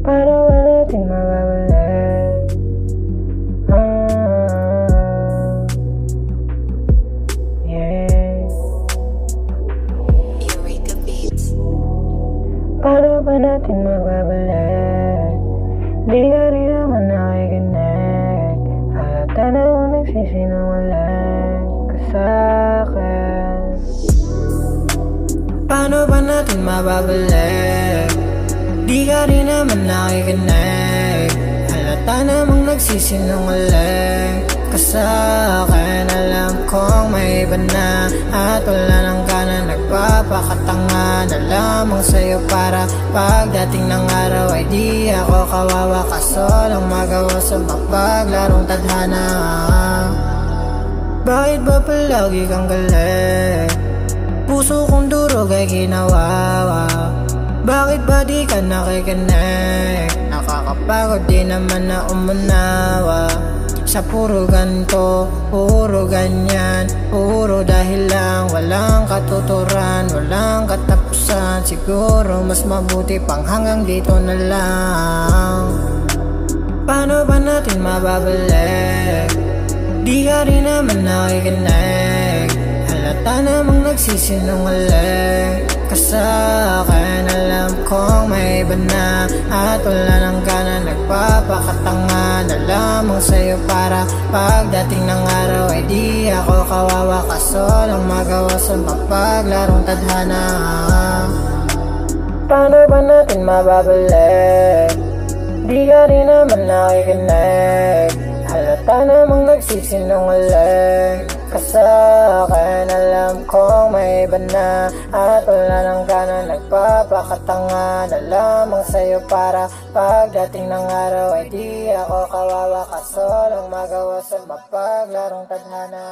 Paano ba natin mababalik? Yeah. Eureka Beats. Paano ba natin mababalik? Di ka rin naman nakikinig. Halata namang nagsisinungaling ka sa'kin. Paano ba natin mababalik? Di ka rin naman nakikinig. Halata namang nagsisinungaling ka sa'kin. Alam kong may iba na at wala nang gana, nagpapakatanga na lamang sa'yo para pagdating ng araw ay di ako kawawa. Kaso lang magawa sa mapaglarong tadhana. Bakit ba palagi kang galit? Puso kong durog ay ginawawa. Bakit ba di ka nakikinig? Nakakapagod di naman na umunawa sa puro ganto, puro ganyan, puro dahil lang walang katuturan, walang katapusan. Siguro mas mabuti pang hanggang dito na lang. Paano ba natin mababalik? Di ka rin naman nakikinig. Halata namang nagsisinungaling ka sa'kin. Alam kong may iba na at wala nang gana, nagpapakatanga na lamang sa'yo para pagdating ng araw ay di ako kawawa. Kaso lang magawa sa mapaglarong tadhana. Paano ba natin mababalik? Di ka rin naman nakikinig. Halata namang nagsisinungaling ka sa'kin. Alam kong may iba na at wala nang gana, nagpapakatanga na lamang sa'yo para pagdating ng araw ay di ako kawawa. Kaso lang magawa sa mapaglarong tadhana.